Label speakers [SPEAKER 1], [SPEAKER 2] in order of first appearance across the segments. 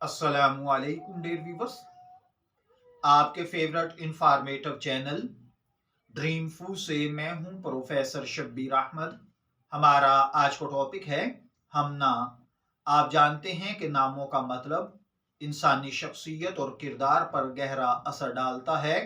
[SPEAKER 1] अस्सलामुअलैकुम dear viewers. आपके favourite informative channel dream फू से मैं हूं प्रोफेसर शब्बीर अहमद। हमारा आज का टॉपिक है हमना। आप जानते हैं कि नामों का मतलब इंसानी शख्सियत और किरदार पर गहरा असर डालता है।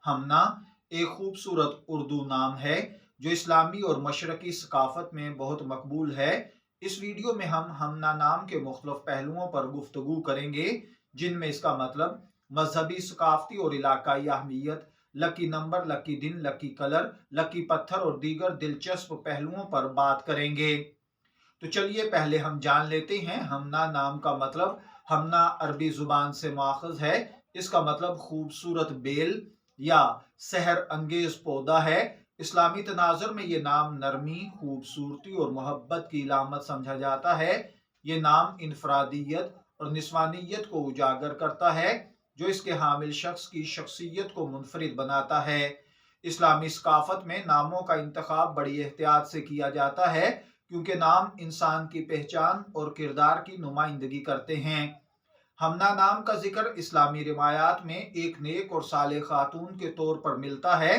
[SPEAKER 1] हमना एक खूबसूरत उर्दू नाम है जो इस्लामी और मशरकी सकाफत में बहुत मकबूल है। इस वीडियो में हम हमना नाम के मुख्तलिफ पहलुओं पर गुफ्तगू करेंगे, जिनमें इसका मतलब, मजहबी, सकाफती और इलाकाई अहमियत, लकी नंबर, लकी दिन, लकी कलर, लकी पत्थर और दीगर दिलचस्प पहलुओं पर बात करेंगे। तो चलिए पहले हम जान लेते हैं हमना नाम का मतलब। हमना अरबी जुबान से माखज है। इसका मतलब खूबसूरत बेल या सहर अंगेज पौधा है। इस्लामी तनाजुर में ये नाम नरमी, खूबसूरती और मोहब्बत की इलामत समझा जाता है। ये नाम इनफरादियत और निस्वानियत को उजागर करता है, जो इसके हामिल शख्स की शख्सियत को मुनफरिद बनाता है। इस्लामी सकाफत में नामों का इंतखाब बड़ी एहतियात से किया जाता है, क्योंकि नाम इंसान की पहचान और किरदार की नुमाइंदगी करते हैं। हमना नाम का जिक्र इस्लामी रिवायात में एक नेक और साले खातून के तौर पर मिलता है।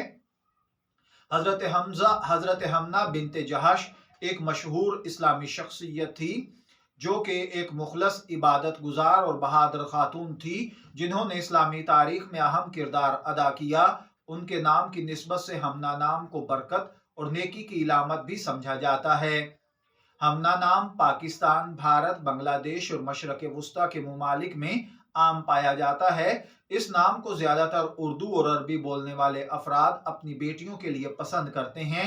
[SPEAKER 1] हजरत हमना बिनते जहाश एक मशहूर इस्लामी शख्सियत थी, जो कि एक मुखलस, इबादत गुजार और बहादुर खातून थी, जिन्होंने इस्लामी तारीख में अहम किरदार अदा किया। उनके नाम की निस्बत से हमना नाम को बरकत और नेकी की इलामत भी समझा जाता है। हमना नाम पाकिस्तान, भारत, बांग्लादेश और मशरक वस्ता के ममालिक में आम पाया जाता है। इस नाम को ज्यादातर उर्दू और अरबी बोलने वाले अफराद अपनी बेटियों के लिए पसंद करते हैं।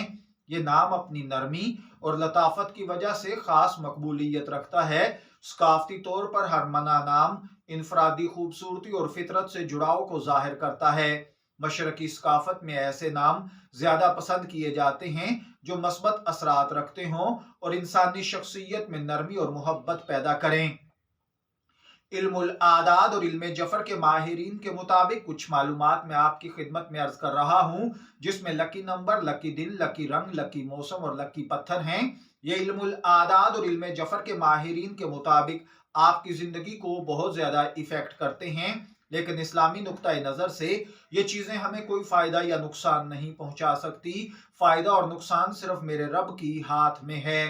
[SPEAKER 1] ये नाम अपनी नरमी और लताफत की वजह से खास मकबूलियत रखता है। सकाफती तौर पर हमना नाम इनफरादी खूबसूरती और फितरत से जुड़ाव को जाहिर करता है। मशरकी सकाफत में ऐसे नाम ज्यादा पसंद किए जाते हैं जो मस्बत असरात रखते हों और इंसानी शख्सियत में नरमी और मोहब्बत पैदा करें। इल्मुल आदाद और इल्म जफर के माहिरीन के मुताबिक कुछ मालूमात मैं आपकी खिदमत में अर्ज कर रहा हूं, जिसमें लकी नंबर, लकी दिन, लकी रंग, लकी मौसम और लकी पत्थर हैं। ये इल्मुल आदाद और इल्म जफर के माहिरीन के मुताबिक आपकी जिंदगी को बहुत ज्यादा इफेक्ट करते हैं, लेकिन इस्लामी नुक्ता नजर से ये चीजें हमें कोई फायदा या नुकसान नहीं पहुंचा सकती। फायदा और नुकसान सिर्फ मेरे रब की हाथ में है।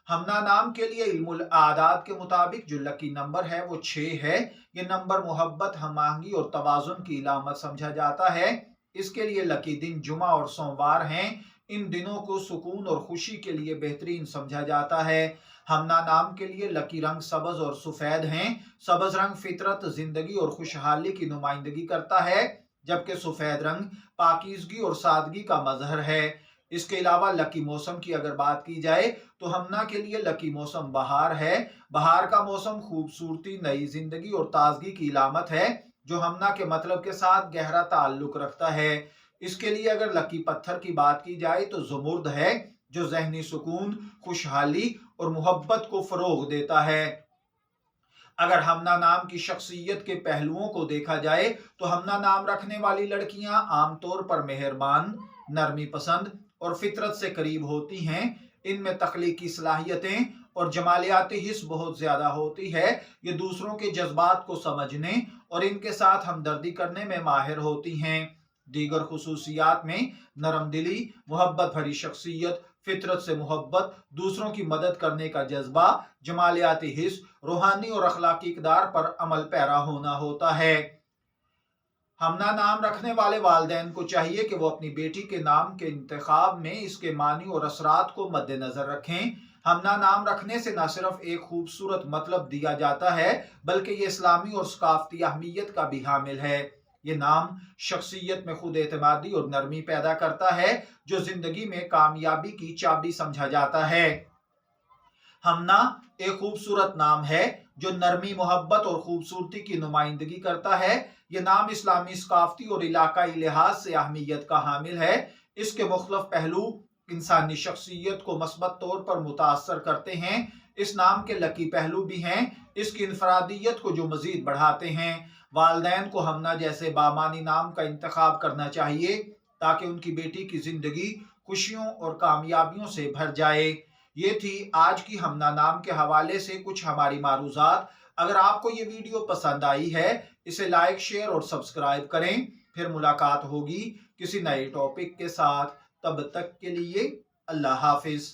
[SPEAKER 1] हमना नाम के लिए इल्मुल आदाद के मुताबिक जो लकी नंबर है वो 6 है। ये नंबर मोहब्बत, हमाहंगी और तवाजुन की इलामत समझा जाता है। इसके लिए लकी दिन जुमा और सोमवार हैं। इन दिनों को सुकून और खुशी के लिए बेहतरीन समझा जाता है। हमना नाम के लिए लकी रंग सब्ज और सफेद हैं। सब्ज रंग फितरत, जिंदगी और खुशहाली की नुमाइंदगी करता है, जबकि सफेद रंग पाकीज़गी और सादगी का मजहर है। इसके अलावा लकी मौसम की अगर बात की जाए तो हमना के लिए लकी मौसम बहार है। बहार का मौसम खूबसूरती, नई जिंदगी और ताजगी की इलामत है, जो हमना के मतलब के साथ गहरा ताल्लुक रखता है। इसके लिए अगर लकी पत्थर की बात की जाए तो जुमुर्द है, जो जहनी सुकून, खुशहाली और मोहब्बत को फरोग देता है। अगर हमना नाम की शख्सियत के पहलुओं को देखा जाए तो हमना नाम रखने वाली लड़कियां आमतौर पर मेहरबान, नरमी पसंद और फितरत से करीब होती हैं। इनमें तख्लीकी सलाहियतें और जमालियाती हिस्स बहुत ज्यादा होती है। ये दूसरों के जज्बात को समझने और इनके साथ हमदर्दी करने में माहिर होती हैं। दीगर खुसूसियात में नरम दिली, मोहब्बत भरी शख्सियत, फितरत से मोहब्बत, दूसरों की मदद करने का जज्बा, जमालियाती हिस्स, रूहानी और अखलाकी इकदार पर अमल पैरा होना होता है। हमना नाम रखने वाले वालिदैन को चाहिए कि वो अपनी बेटी के नाम के इंतखाब में इसके मानी और असरात को मद्देनजर रखें। हमना नाम रखने से न सिर्फ एक खूबसूरत मतलब दिया जाता है, बल्कि ये इस्लामी और सकाफती अहमियत का भी हामिल है। ये नाम शख्सियत में खुद एतमादी और नरमी पैदा करता है, जो जिंदगी में कामयाबी की चाबी समझा जाता है। हमना एक खूबसूरत नाम है जो नरमी, मोहब्बत और खूबसूरती की नुमाइंदगी करता है। यह नाम इस्लामी सकाफती और इलाकाई लिहाज से अहमियत का हामिल है। इसके मुख्तलिफ पहलू इंसानी शख्सियत को मस्बत तौर पर मुतासर करते हैं। इस नाम के लकी पहलू भी हैं, इसकी इनफरादियत को जो मजीद बढ़ाते हैं। वालदैन को हमना जैसे बामानी नाम का इंतखाब करना चाहिए, ताकि उनकी बेटी की जिंदगी खुशियों और कामयाबियों से भर जाए। ये थी आज की हमना नाम के हवाले से कुछ हमारी मारूजात। اگر آپ کو یہ ویڈیو پسند آئی ہے اسے لائک شیئر اور سبسکرائب کریں. پھر ملاقات ہوگی کسی نئے ٹاپک کے ساتھ. تب تک کے لیے اللہ حافظ.